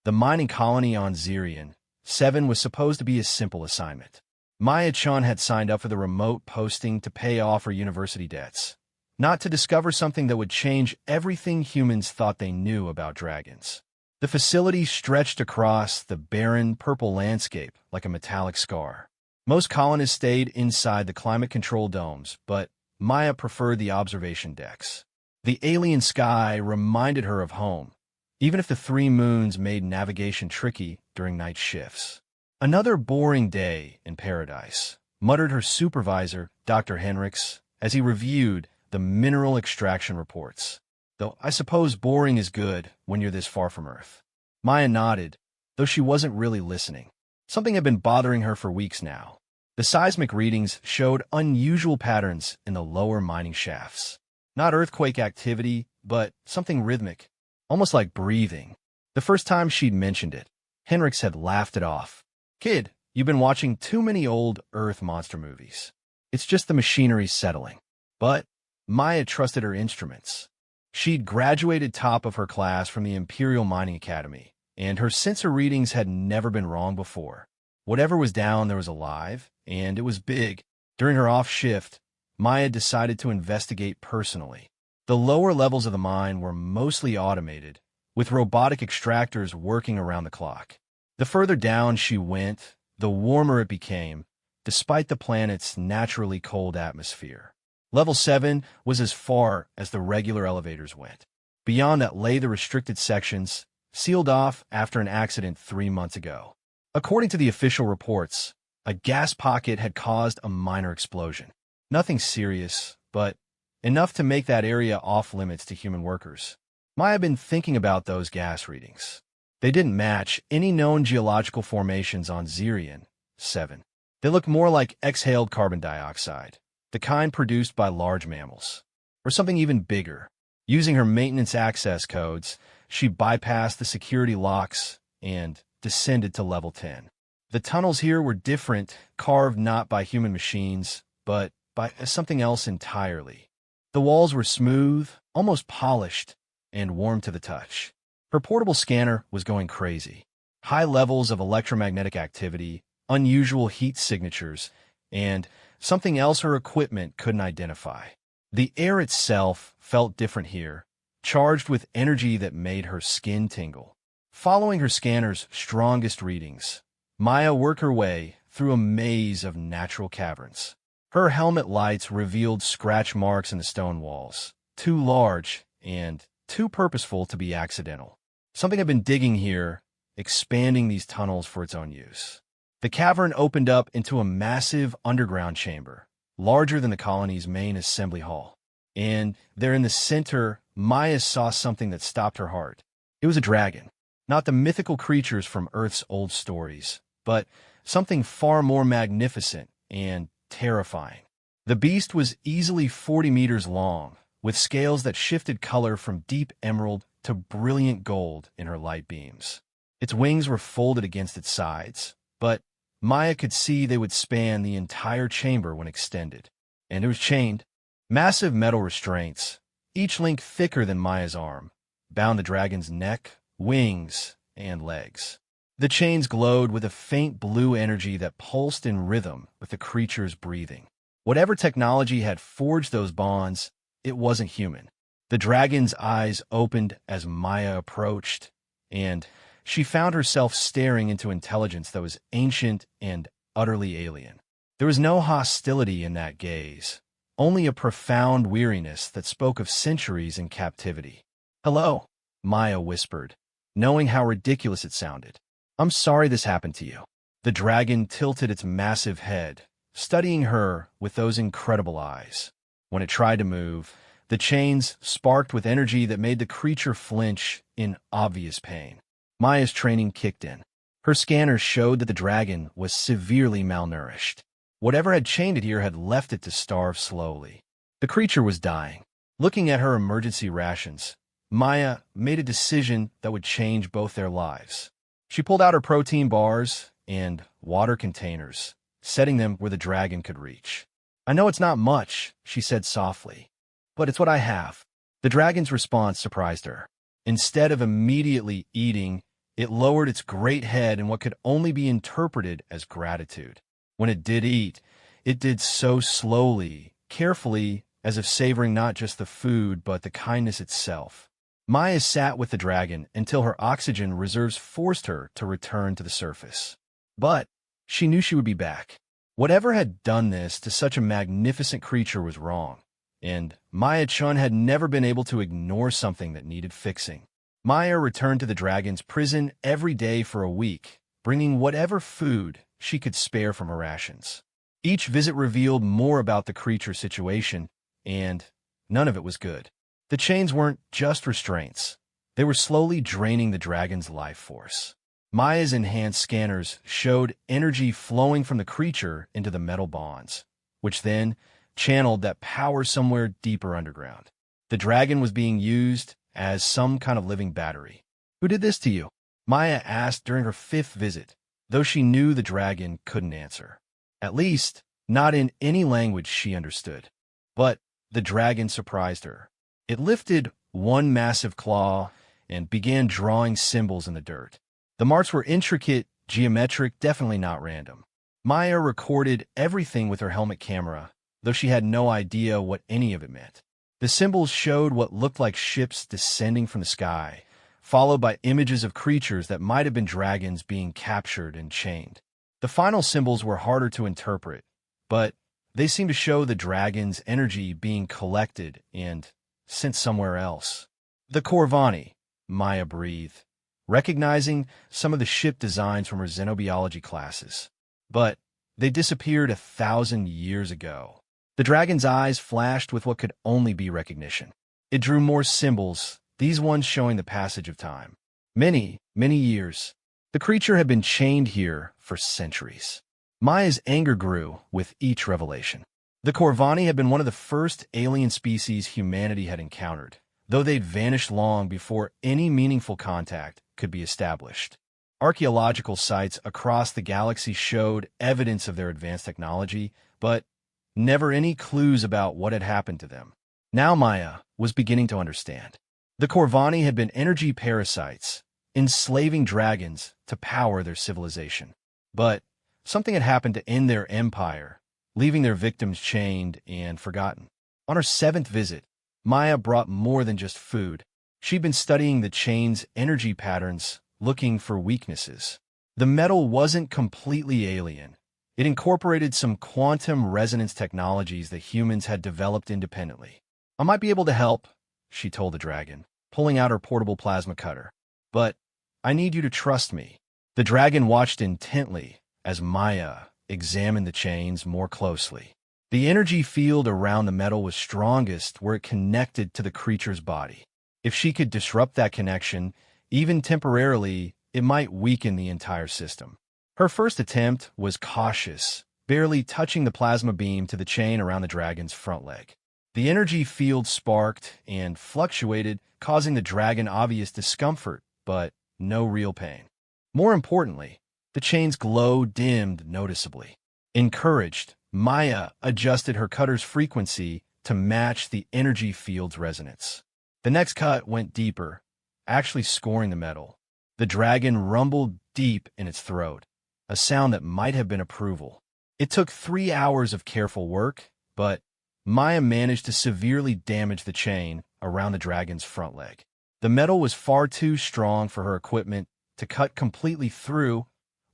The mining colony on Zirian 7 was supposed to be a simple assignment. Maya-chan had signed up for the remote posting to pay off her university debts, not to discover something that would change everything humans thought they knew about dragons. The facility stretched across the barren, purple landscape like a metallic scar. Most colonists stayed inside the climate-controlled domes, but Maya preferred the observation decks. The alien sky reminded her of home, even if the 3 moons made navigation tricky during night shifts. "Another boring day in paradise," muttered her supervisor, Dr. Henricks, as he reviewed the mineral extraction reports. "Though I suppose boring is good when you're this far from Earth." Maya nodded, though she wasn't really listening. Something had been bothering her for weeks now. The seismic readings showed unusual patterns in the lower mining shafts. Not earthquake activity, but something rhythmic, almost like breathing. The first time she'd mentioned it, Henricks had laughed it off. "Kid, you've been watching too many old Earth monster movies. It's just the machinery settling." But Maya trusted her instruments. She'd graduated top of her class from the Imperial Mining Academy, and her sensor readings had never been wrong before. Whatever was down there was alive, and it was big. During her off shift, Maya decided to investigate personally. The lower levels of the mine were mostly automated, with robotic extractors working around the clock. The further down she went, the warmer it became, despite the planet's naturally cold atmosphere. Level 7 was as far as the regular elevators went. Beyond that lay the restricted sections, sealed off after an accident 3 months ago. According to the official reports, a gas pocket had caused a minor explosion. Nothing serious, but enough to make that area off-limits to human workers. Maya had been thinking about those gas readings. They didn't match any known geological formations on Zirian 7. They looked more like exhaled carbon dioxide, the kind produced by large mammals, or something even bigger. Using her maintenance access codes, she bypassed the security locks and descended to level 10. The tunnels here were different, carved not by human machines, but by something else entirely. The walls were smooth, almost polished, and warm to the touch. Her portable scanner was going crazy. High levels of electromagnetic activity, unusual heat signatures, and something else her equipment couldn't identify. The air itself felt different here, charged with energy that made her skin tingle. Following her scanner's strongest readings, Maya worked her way through a maze of natural caverns. Her helmet lights revealed scratch marks in the stone walls, too large and too purposeful to be accidental. Something had been digging here, expanding these tunnels for its own use. The cavern opened up into a massive underground chamber, larger than the colony's main assembly hall. And there in the center, Maya saw something that stopped her heart. It was a dragon. Not the mythical creatures from Earth's old stories, but something far more magnificent and terrifying. The beast was easily 40 meters long, with scales that shifted color from deep emerald to brilliant gold in her light beams. Its wings were folded against its sides, but Maya could see they would span the entire chamber when extended. And it was chained. Massive metal restraints, each link thicker than Maya's arm, bound the dragon's neck, wings, and legs. The chains glowed with a faint blue energy that pulsed in rhythm with the creature's breathing. Whatever technology had forged those bonds, it wasn't human. The dragon's eyes opened as Maya approached, and she found herself staring into intelligence that was ancient and utterly alien. There was no hostility in that gaze, only a profound weariness that spoke of centuries in captivity. "Hello," Maya whispered, knowing how ridiculous it sounded. "I'm sorry this happened to you." The dragon tilted its massive head, studying her with those incredible eyes. When it tried to move, the chains sparked with energy that made the creature flinch in obvious pain. Maya's training kicked in. Her scanners showed that the dragon was severely malnourished. Whatever had chained it here had left it to starve slowly. The creature was dying. Looking at her emergency rations, Maya made a decision that would change both their lives. She pulled out her protein bars and water containers, setting them where the dragon could reach. "I know it's not much," she said softly, "but it's what I have." The dragon's response surprised her. Instead of immediately eating, It lowered its great head in what could only be interpreted as gratitude. When it did eat, it did so slowly, carefully, as if savoring not just the food, but the kindness itself. Maya sat with the dragon until her oxygen reserves forced her to return to the surface. But she knew she would be back. Whatever had done this to such a magnificent creature was wrong, and Maya-chan had never been able to ignore something that needed fixing. Maya returned to the dragon's prison every day for a week, bringing whatever food she could spare from her rations. Each visit revealed more about the creature's situation, and none of it was good. The chains weren't just restraints. They were slowly draining the dragon's life force. Maya's enhanced scanners showed energy flowing from the creature into the metal bonds, which then channeled that power somewhere deeper underground. The dragon was being used as some kind of living battery. "Who did this to you?" Maya asked during her 5th visit, though she knew the dragon couldn't answer. At least, not in any language she understood. But the dragon surprised her. It lifted one massive claw and began drawing symbols in the dirt. The marks were intricate, geometric, definitely not random. Maya recorded everything with her helmet camera, though she had no idea what any of it meant. The symbols showed what looked like ships descending from the sky, followed by images of creatures that might have been dragons being captured and chained. The final symbols were harder to interpret, but they seemed to show the dragon's energy being collected and sent somewhere else. "The Corvani," Maya breathed, recognizing some of the ship designs from her xenobiology classes. But they disappeared 1,000 years ago. The dragon's eyes flashed with what could only be recognition. It drew more symbols, these ones showing the passage of time. Many, many years. The creature had been chained here for centuries. Maya's anger grew with each revelation. The Corvani had been one of the first alien species humanity had encountered, though they'd vanished long before any meaningful contact could be established. Archaeological sites across the galaxy showed evidence of their advanced technology, but never any clues about what had happened to them. Now Maya was beginning to understand. The Corvani had been energy parasites, enslaving dragons to power their civilization. But something had happened to end their empire, leaving their victims chained and forgotten. On her 7th visit, Maya brought more than just food. She'd been studying the chain's energy patterns, looking for weaknesses. The metal wasn't completely alien. It incorporated some quantum resonance technologies that humans had developed independently. "I might be able to help," she told the dragon, pulling out her portable plasma cutter. "But I need you to trust me." The dragon watched intently as Maya examined the chains more closely. The energy field around the metal was strongest where it connected to the creature's body. If she could disrupt that connection, even temporarily, it might weaken the entire system. Her first attempt was cautious, barely touching the plasma beam to the chain around the dragon's front leg. The energy field sparked and fluctuated, causing the dragon obvious discomfort, but no real pain. More importantly, the chain's glow dimmed noticeably. Encouraged, Maya adjusted her cutter's frequency to match the energy field's resonance. The next cut went deeper, actually scoring the metal. The dragon rumbled deep in its throat, a sound that might have been approval. It took 3 hours of careful work, but Maya managed to severely damage the chain around the dragon's front leg. The metal was far too strong for her equipment to cut completely through,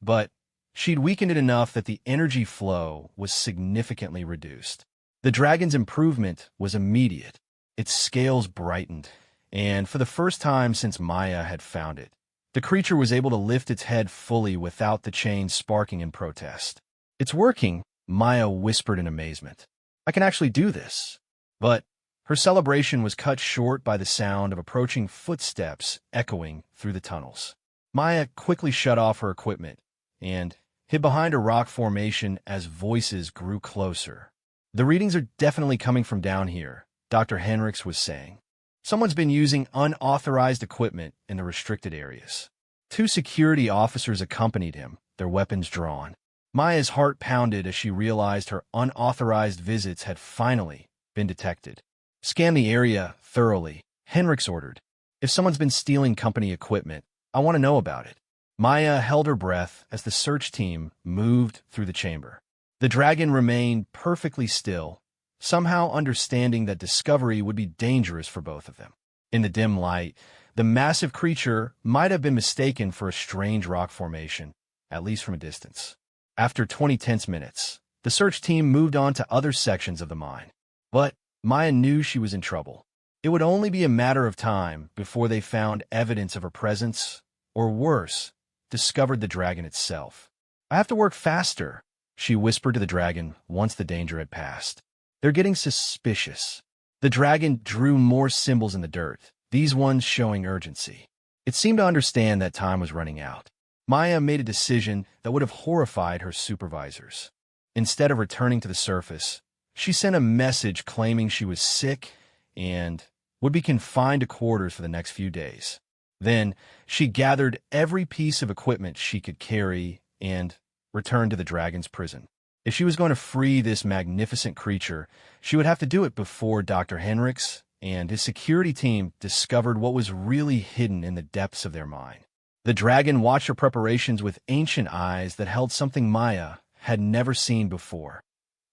but she'd weakened it enough that the energy flow was significantly reduced. The dragon's improvement was immediate. Its scales brightened, and for the first time since Maya had found it, the creature was able to lift its head fully without the chain sparking in protest. "It's working," Maya whispered in amazement. "I can actually do this." But her celebration was cut short by the sound of approaching footsteps echoing through the tunnels. Maya quickly shut off her equipment and hid behind a rock formation as voices grew closer. "The readings are definitely coming from down here," Dr. Henriks was saying. "Someone's been using unauthorized equipment in the restricted areas." 2 security officers accompanied him, their weapons drawn. Maya's heart pounded as she realized her unauthorized visits had finally been detected. "Scan the area thoroughly," Henriks ordered. "If someone's been stealing company equipment, I want to know about it. Maya held her breath as the search team moved through the chamber. The dragon remained perfectly still, somehow understanding that discovery would be dangerous for both of them. In the dim light, the massive creature might have been mistaken for a strange rock formation, at least from a distance. After 20 tense minutes, the search team moved on to other sections of the mine. But Maya knew she was in trouble. It would only be a matter of time before they found evidence of her presence, or worse, discovered the dragon itself. I have to work faster, she whispered to the dragon once the danger had passed. They're getting suspicious. The dragon drew more symbols in the dirt, these ones showing urgency. It seemed to understand that time was running out. Maya made a decision that would have horrified her supervisors. Instead of returning to the surface, she sent a message claiming she was sick and would be confined to quarters for the next few days. Then, she gathered every piece of equipment she could carry and returned to the dragon's prison. If she was going to free this magnificent creature, she would have to do it before Dr. Henricks and his security team discovered what was really hidden in the depths of their mine. The dragon watched her preparations with ancient eyes that held something Maya had never seen before: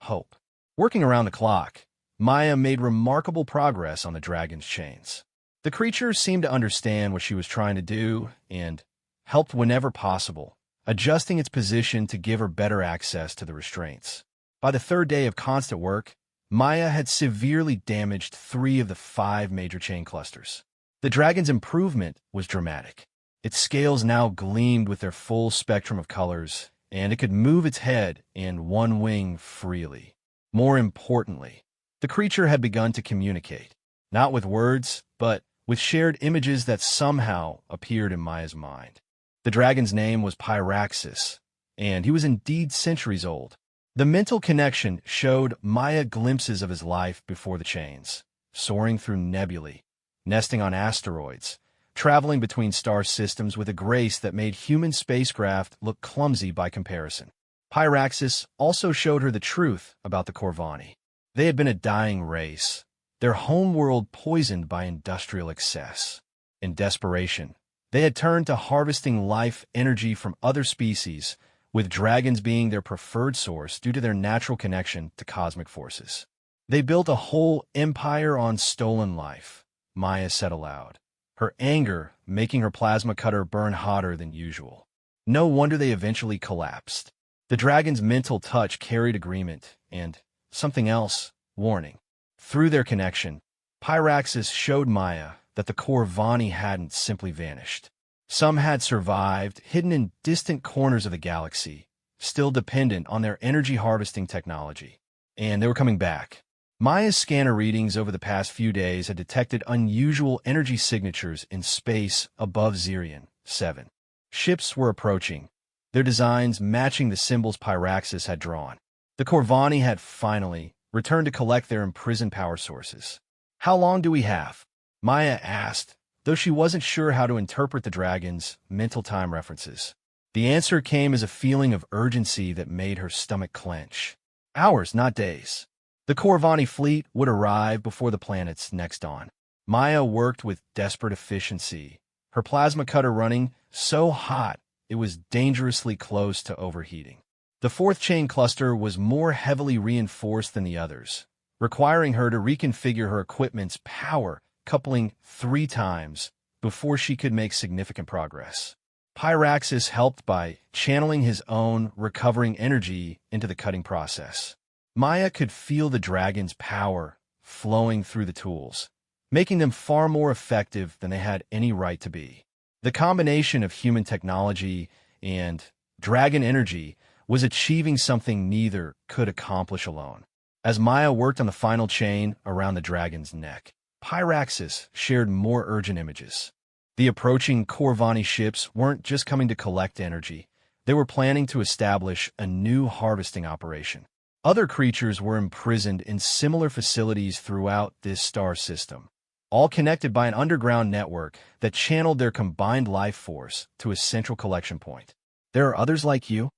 hope. Working around the clock, Maya made remarkable progress on the dragon's chains. The creature seemed to understand what she was trying to do and helped whenever possible, adjusting its position to give her better access to the restraints. By the third day of constant work, Maya had severely damaged 3 of the 5 major chain clusters. The dragon's improvement was dramatic. Its scales now gleamed with their full spectrum of colors, and it could move its head and one wing freely. More importantly, the creature had begun to communicate, not with words, but with shared images that somehow appeared in Maya's mind. The dragon's name was Pyraxis, and he was indeed centuries old. The mental connection showed Maya glimpses of his life before the chains, soaring through nebulae, nesting on asteroids, traveling between star systems with a grace that made human spacecraft look clumsy by comparison. Pyraxis also showed her the truth about the Corvani. They had been a dying race, their homeworld poisoned by industrial excess. In desperation, they had turned to harvesting life energy from other species, with dragons being their preferred source due to their natural connection to cosmic forces. They built a whole empire on stolen life, Maya said aloud, her anger making her plasma cutter burn hotter than usual. No wonder they eventually collapsed. The dragon's mental touch carried agreement and something else, warning. Through their connection, Pyraxis showed Maya that the Corvani hadn't simply vanished. Some had survived, hidden in distant corners of the galaxy, still dependent on their energy harvesting technology. And they were coming back. Maya's scanner readings over the past few days had detected unusual energy signatures in space above Zirion 7. Ships were approaching, their designs matching the symbols Pyraxis had drawn. The Corvani had finally returned to collect their imprisoned power sources. How long do we have? Maya asked, though she wasn't sure how to interpret the dragon's mental time references. The answer came as a feeling of urgency that made her stomach clench. Hours, not days. The Corvani fleet would arrive before the planet's next dawn. Maya worked with desperate efficiency, her plasma cutter running so hot it was dangerously close to overheating. The 4th chain cluster was more heavily reinforced than the others, requiring her to reconfigure her equipment's power coupling 3 times before she could make significant progress. Pyraxis helped by channeling his own recovering energy into the cutting process. Maya could feel the dragon's power flowing through the tools, making them far more effective than they had any right to be. The combination of human technology and dragon energy was achieving something neither could accomplish alone. As Maya worked on the final chain around the dragon's neck, Pyraxis shared more urgent images. The approaching Corvani ships weren't just coming to collect energy, they were planning to establish a new harvesting operation. Other creatures were imprisoned in similar facilities throughout this star system, all connected by an underground network that channeled their combined life force to a central collection point. There are others like you?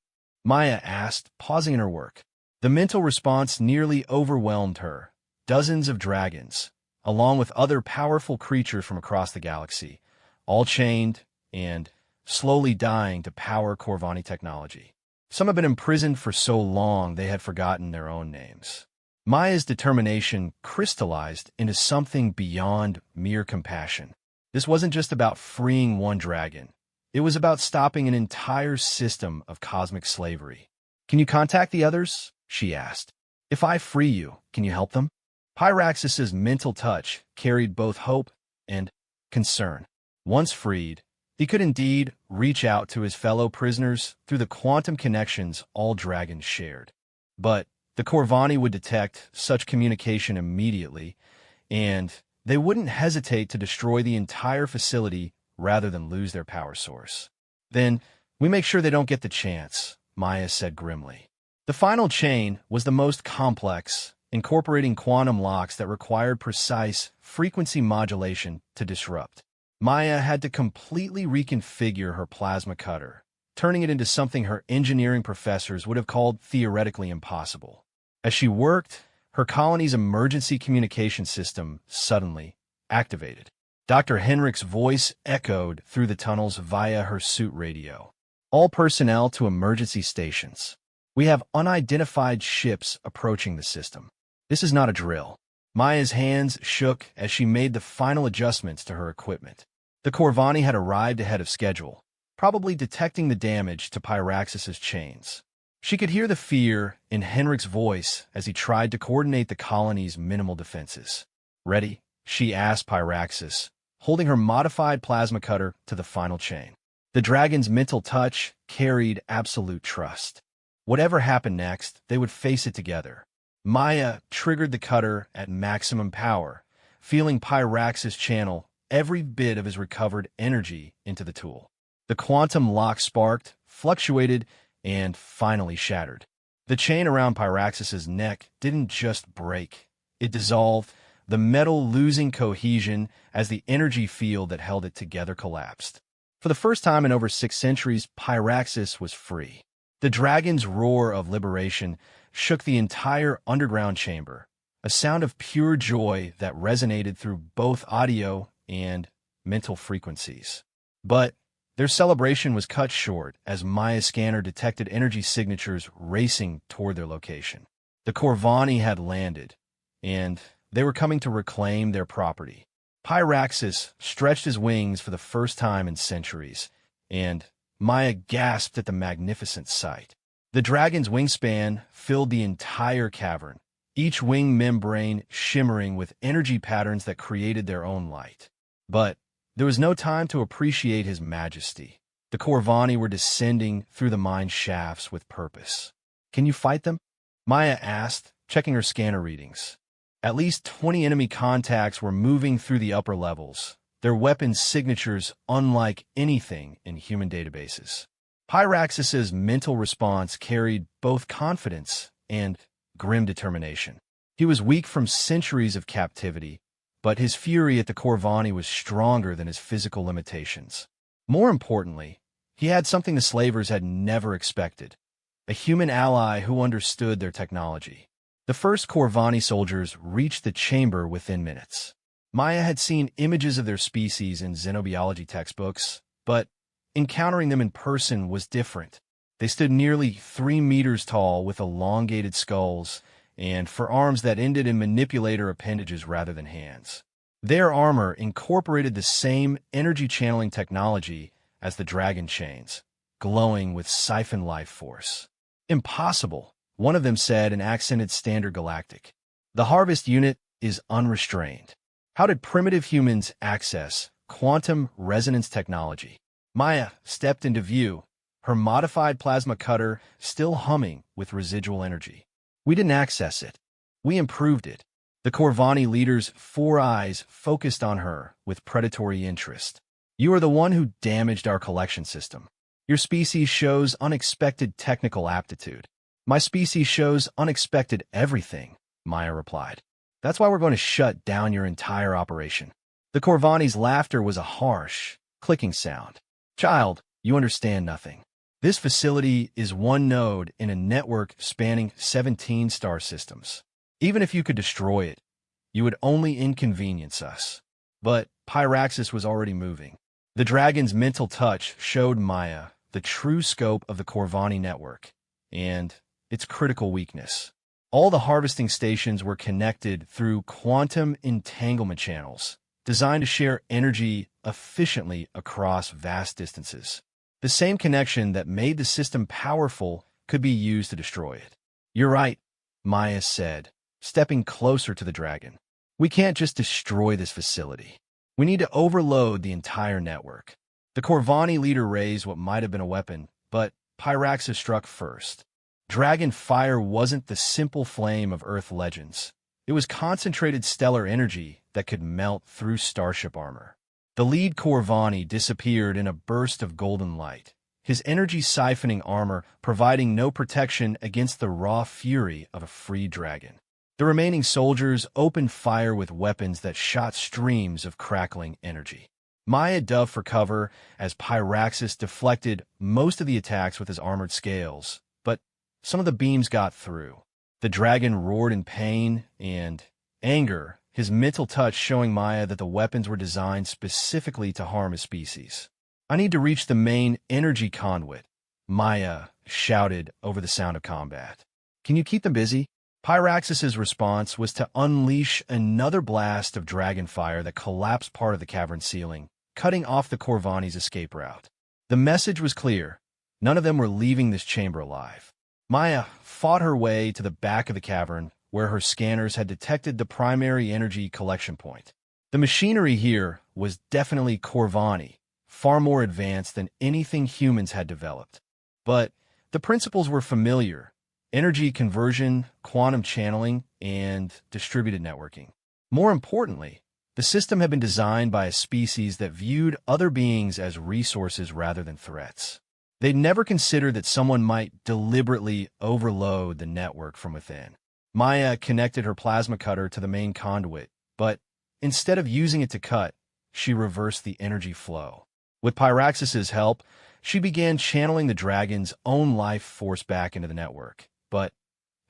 Maya asked, pausing in her work. The mental response nearly overwhelmed her. Dozens of dragons, along with other powerful creatures from across the galaxy, all chained and slowly dying to power Corvani technology. Some have been imprisoned for so long they had forgotten their own names. Maya's determination crystallized into something beyond mere compassion. This wasn't just about freeing one dragon. It was about stopping an entire system of cosmic slavery. "Can you contact the others?" she asked. "If I free you, can you help them?" Pyraxis's mental touch carried both hope and concern. Once freed, he could indeed reach out to his fellow prisoners through the quantum connections all dragons shared. But the Corvani would detect such communication immediately, and they wouldn't hesitate to destroy the entire facility rather than lose their power source. "Then we make sure they don't get the chance," Maya said grimly. The final chain was the most complex, incorporating quantum locks that required precise frequency modulation to disrupt. Maya had to completely reconfigure her plasma cutter, turning it into something her engineering professors would have called theoretically impossible. As she worked, her colony's emergency communication system suddenly activated. Dr. Henrik's voice echoed through the tunnels via her suit radio. "All personnel to emergency stations. We have unidentified ships approaching the system." This is not a drill. Maya's hands shook as she made the final adjustments to her equipment. The Corvani had arrived ahead of schedule, probably detecting the damage to Pyraxis's chains. She could hear the fear in Henrik's voice as he tried to coordinate the colony's minimal defenses. "Ready?" she asked Pyraxis, holding her modified plasma cutter to the final chain. The dragon's mental touch carried absolute trust. Whatever happened next, they would face it together. Maya triggered the cutter at maximum power, feeling Pyraxis channel every bit of his recovered energy into the tool. The quantum lock sparked, fluctuated, and finally shattered. The chain around Pyraxis's neck didn't just break. It dissolved, the metal losing cohesion as the energy field that held it together collapsed. For the first time in over 6 centuries, Pyraxis was free. The dragon's roar of liberation shook the entire underground chamber, a sound of pure joy that resonated through both audio and mental frequencies. But their celebration was cut short as Maya's scanner detected energy signatures racing toward their location. The Corvani had landed, and they were coming to reclaim their property. Pyraxis stretched his wings for the first time in centuries, and Maya gasped at the magnificent sight. The dragon's wingspan filled the entire cavern, each wing membrane shimmering with energy patterns that created their own light. But there was no time to appreciate his majesty. The Corvani were descending through the mine shafts with purpose. "Can you fight them?" Maya asked, checking her scanner readings. At least 20 enemy contacts were moving through the upper levels, their weapons' signatures unlike anything in human databases. Pyraxis's mental response carried both confidence and grim determination. He was weak from centuries of captivity, but his fury at the Corvani was stronger than his physical limitations. More importantly, he had something the slavers had never expected: a human ally who understood their technology. The first Corvani soldiers reached the chamber within minutes. Maya had seen images of their species in xenobiology textbooks, but encountering them in person was different. They stood nearly 3 meters tall with elongated skulls and forearms that ended in manipulator appendages rather than hands. Their armor incorporated the same energy-channeling technology as the dragon chains, glowing with siphon life force. "Impossible," one of them said in accented standard Galactic. "The harvest unit is unrestrained. How did primitive humans access quantum resonance technology?" Maya stepped into view, her modified plasma cutter still humming with residual energy. "We didn't access it. We improved it." The Corvani leader's 4 eyes focused on her with predatory interest. "You are the one who damaged our collection system. Your species shows unexpected technical aptitude." "My species shows unexpected everything," Maya replied. "That's why we're going to shut down your entire operation." The Corvani's laughter was a harsh, clicking sound. "Child, you understand nothing. This facility is one node in a network spanning 17 star systems. Even if you could destroy it, you would only inconvenience us." But Pyraxis was already moving. The dragon's mental touch showed Maya the true scope of the Corvani network and its critical weakness. All the harvesting stations were connected through quantum entanglement channels, designed to share energy efficiently across vast distances. The same connection that made the system powerful could be used to destroy it. "You're right," Maya said, stepping closer to the dragon. "We can't just destroy this facility. We need to overload the entire network." The Corvani leader raised what might have been a weapon, but Pyraxis struck first. Dragon fire wasn't the simple flame of Earth legends. It was concentrated stellar energy that could melt through starship armor. The lead Corvani disappeared in a burst of golden light, his energy siphoning armor providing no protection against the raw fury of a free dragon. The remaining soldiers opened fire with weapons that shot streams of crackling energy. Maya dove for cover as Pyraxis deflected most of the attacks with his armored scales, but some of the beams got through. The dragon roared in pain and anger, his mental touch showing Maya that the weapons were designed specifically to harm his species. "I need to reach the main energy conduit," Maya shouted over the sound of combat. "Can you keep them busy?" Pyraxis' response was to unleash another blast of dragon fire that collapsed part of the cavern ceiling, cutting off the Corvani's escape route. The message was clear. None of them were leaving this chamber alive. Maya fought her way to the back of the cavern, where her scanners had detected the primary energy collection point. The machinery here was definitely Corvani, far more advanced than anything humans had developed. But the principles were familiar: energy conversion, quantum channeling, and distributed networking. More importantly, the system had been designed by a species that viewed other beings as resources rather than threats. They'd never considered that someone might deliberately overload the network from within. Maya connected her plasma cutter to the main conduit, but instead of using it to cut, she reversed the energy flow. With Pyraxis' help, she began channeling the dragon's own life force back into the network, but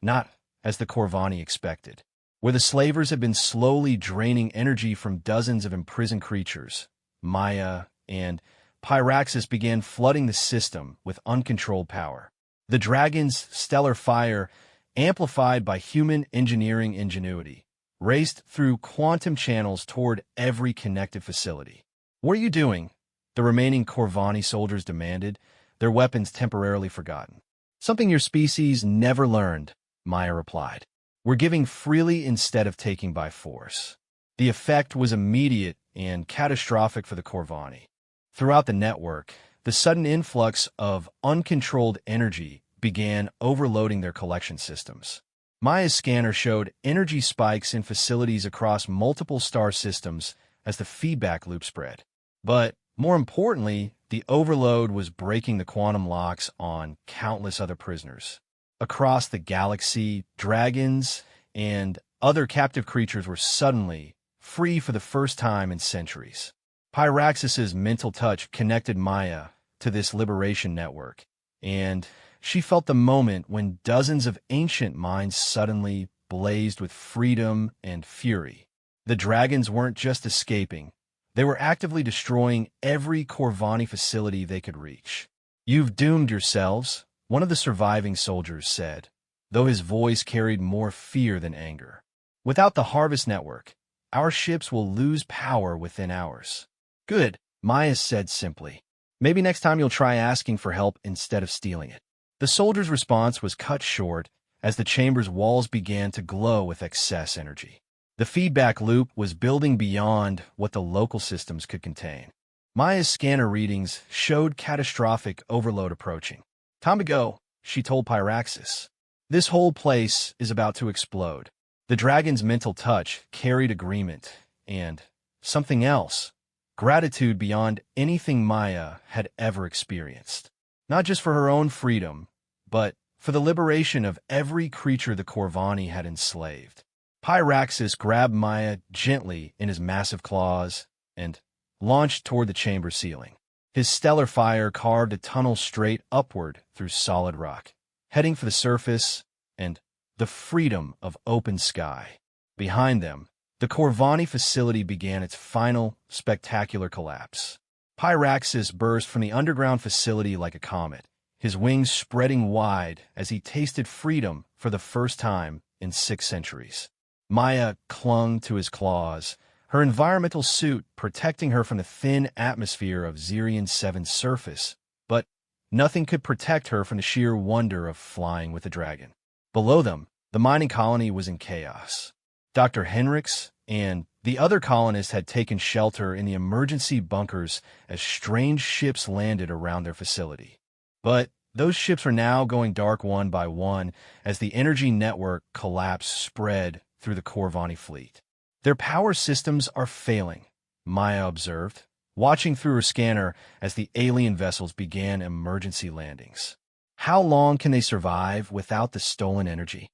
not as the Corvani expected. Where the slavers had been slowly draining energy from dozens of imprisoned creatures, Maya and Pyraxis began flooding the system with uncontrolled power. The dragon's stellar fire, amplified by human engineering ingenuity, raced through quantum channels toward every connected facility. "What are you doing?" the remaining Corvani soldiers demanded, their weapons temporarily forgotten. "Something your species never learned," Maya replied. "We're giving freely instead of taking by force." The effect was immediate and catastrophic for the Corvani. Throughout the network, the sudden influx of uncontrolled energy began overloading their collection systems. Maya's scanner showed energy spikes in facilities across multiple star systems as the feedback loop spread. But more importantly, the overload was breaking the quantum locks on countless other prisoners. Across the galaxy, dragons and other captive creatures were suddenly free for the first time in centuries. Pyraxis' mental touch connected Maya to this liberation network, and she felt the moment when dozens of ancient minds suddenly blazed with freedom and fury. The dragons weren't just escaping, they were actively destroying every Corvani facility they could reach. "You've doomed yourselves," one of the surviving soldiers said, though his voice carried more fear than anger. "Without the Harvest Network, our ships will lose power within hours." "Good," Maya said simply. "Maybe next time you'll try asking for help instead of stealing it." The soldier's response was cut short as the chamber's walls began to glow with excess energy. The feedback loop was building beyond what the local systems could contain. Maya's scanner readings showed catastrophic overload approaching. "Time to go," she told Pyraxis. "This whole place is about to explode." The dragon's mental touch carried agreement and something else: gratitude beyond anything Maya had ever experienced. Not just for her own freedom, but for the liberation of every creature the Corvani had enslaved. Pyraxis grabbed Maya gently in his massive claws and launched toward the chamber ceiling. His stellar fire carved a tunnel straight upward through solid rock, heading for the surface and the freedom of open sky. Behind them, the Corvani facility began its final, spectacular collapse. Pyraxis burst from the underground facility like a comet, his wings spreading wide as he tasted freedom for the first time in 6 centuries. Maya clung to his claws, her environmental suit protecting her from the thin atmosphere of Zirian 7's surface, but nothing could protect her from the sheer wonder of flying with the dragon. Below them, the mining colony was in chaos. Dr. Henriks and the other colonists had taken shelter in the emergency bunkers as strange ships landed around their facility. But those ships were now going dark one by one as the energy network collapse spread through the Corvani fleet. Their power systems are failing, Maya observed, watching through her scanner as the alien vessels began emergency landings. How long can they survive without the stolen energy?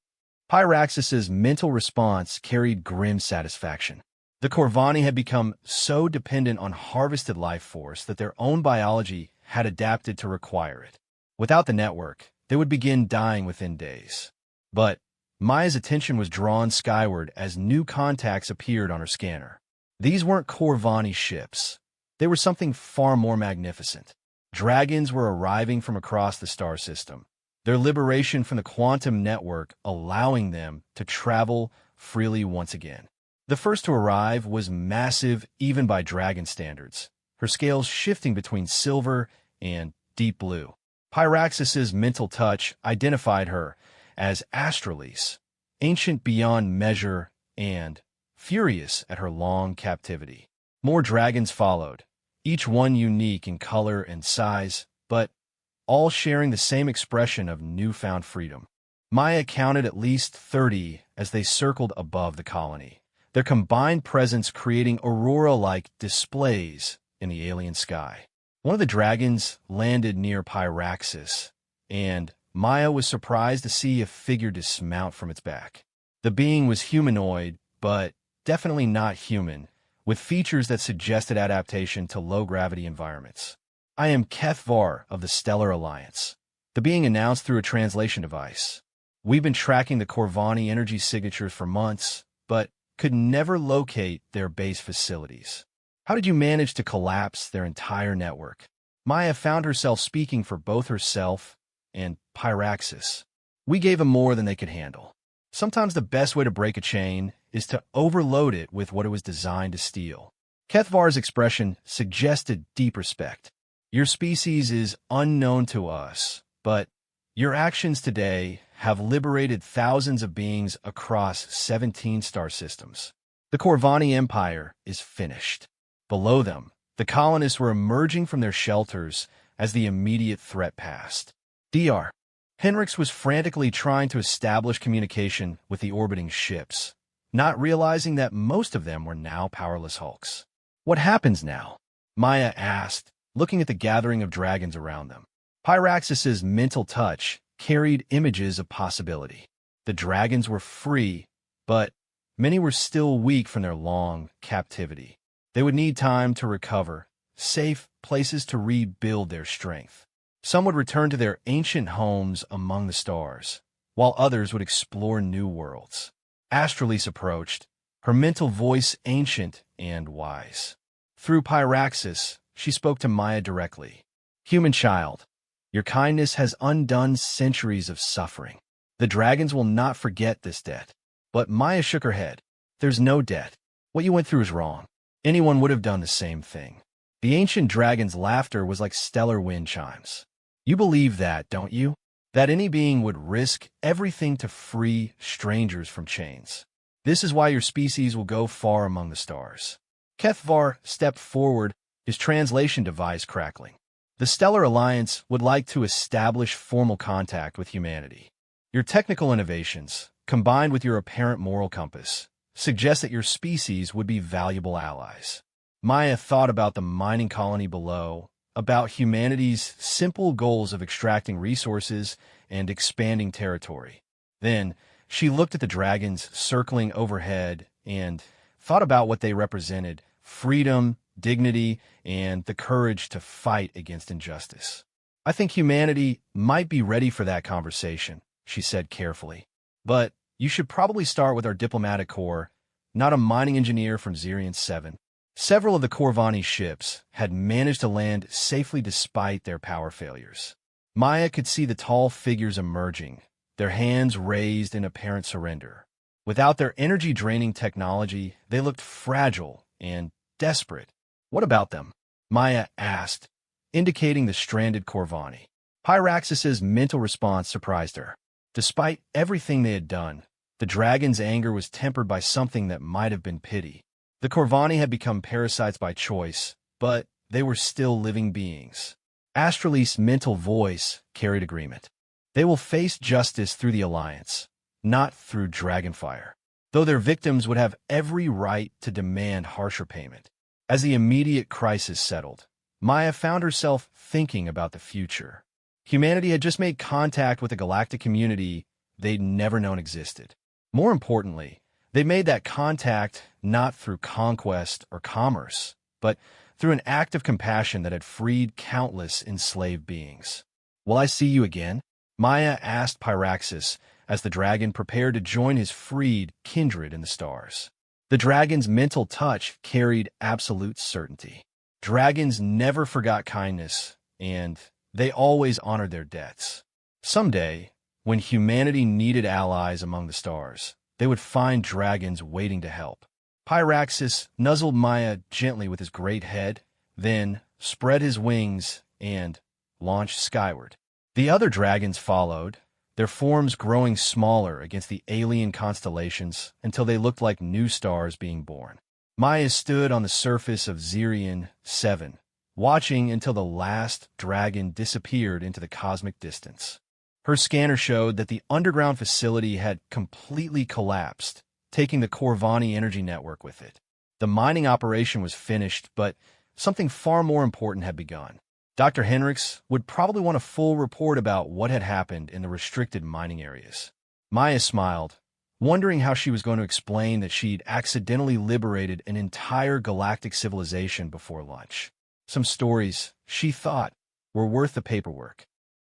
Pyraxis's mental response carried grim satisfaction. The Corvani had become so dependent on harvested life force that their own biology had adapted to require it. Without the network, they would begin dying within days. But Maya's attention was drawn skyward as new contacts appeared on her scanner. These weren't Corvani ships. They were something far more magnificent. Dragons were arriving from across the star system, their liberation from the quantum network allowing them to travel freely once again. The first to arrive was massive even by dragon standards, her scales shifting between silver and deep blue. Pyraxis's mental touch identified her as Astralise, ancient beyond measure and furious at her long captivity. More dragons followed, each one unique in color and size, but all sharing the same expression of newfound freedom. Maya counted at least 30 as they circled above the colony, their combined presence creating aurora-like displays in the alien sky. One of the dragons landed near Pyraxis, and Maya was surprised to see a figure dismount from its back. The being was humanoid, but definitely not human, with features that suggested adaptation to low-gravity environments. "I am Kethvar of the Stellar Alliance," the being announced through a translation device. "We've been tracking the Corvani energy signatures for months, but could never locate their base facilities. How did you manage to collapse their entire network?" Maya found herself speaking for both herself and Pyraxis. "We gave them more than they could handle. Sometimes the best way to break a chain is to overload it with what it was designed to steal." Kethvar's expression suggested deep respect. "Your species is unknown to us, but your actions today have liberated thousands of beings across 17 star systems. The Corvani Empire is finished." Below them, the colonists were emerging from their shelters as the immediate threat passed. Dr. Henriks was frantically trying to establish communication with the orbiting ships, not realizing that most of them were now powerless hulks. "What happens now?" Maya asked, looking at the gathering of dragons around them. Pyraxis's mental touch carried images of possibility. The dragons were free, but many were still weak from their long captivity. They would need time to recover, safe places to rebuild their strength. Some would return to their ancient homes among the stars, while others would explore new worlds. Astralise approached, her mental voice ancient and wise. Through Pyraxis, she spoke to Maya directly. "Human child, your kindness has undone centuries of suffering. The dragons will not forget this debt." But Maya shook her head. "There's no debt. What you went through is wrong. Anyone would have done the same thing." The ancient dragon's laughter was like stellar wind chimes. "You believe that, don't you? That any being would risk everything to free strangers from chains. This is why your species will go far among the stars." Kethvar stepped forward, his translation device crackling. "The Stellar Alliance would like to establish formal contact with humanity. Your technical innovations, combined with your apparent moral compass, suggest that your species would be valuable allies." Maya thought about the mining colony below, about humanity's simple goals of extracting resources and expanding territory. Then she looked at the dragons circling overhead and thought about what they represented: freedom, dignity, and the courage to fight against injustice. "I think humanity might be ready for that conversation," she said carefully. "But you should probably start with our diplomatic corps, not a mining engineer from Zirian 7. Several of the Corvani ships had managed to land safely despite their power failures. Maya could see the tall figures emerging, their hands raised in apparent surrender. Without their energy-draining technology, they looked fragile and desperate. "What about them?" Maya asked, indicating the stranded Corvani. Pyraxis's mental response surprised her. Despite everything they had done, the dragon's anger was tempered by something that might have been pity. The Corvani had become parasites by choice, but they were still living beings. Astralee's mental voice carried agreement. They will face justice through the Alliance, not through Dragonfire, though their victims would have every right to demand harsher payment. As the immediate crisis settled, Maya found herself thinking about the future. Humanity had just made contact with a galactic community they'd never known existed. More importantly, they made that contact not through conquest or commerce, but through an act of compassion that had freed countless enslaved beings. "Will I see you again?" Maya asked Pyraxis as the dragon prepared to join his freed kindred in the stars. The dragon's mental touch carried absolute certainty. Dragons never forgot kindness, and they always honored their debts. Someday, when humanity needed allies among the stars, they would find dragons waiting to help. Pyraxis nuzzled Maya gently with his great head, then spread his wings and launched skyward. The other dragons followed, their forms growing smaller against the alien constellations until they looked like new stars being born. Maya stood on the surface of Zirian 7, watching until the last dragon disappeared into the cosmic distance. Her scanner showed that the underground facility had completely collapsed, taking the Corvani energy network with it. The mining operation was finished, but something far more important had begun. Dr. Henriks would probably want a full report about what had happened in the restricted mining areas. Maya smiled, wondering how she was going to explain that she'd accidentally liberated an entire galactic civilization before lunch. Some stories, she thought, were worth the paperwork.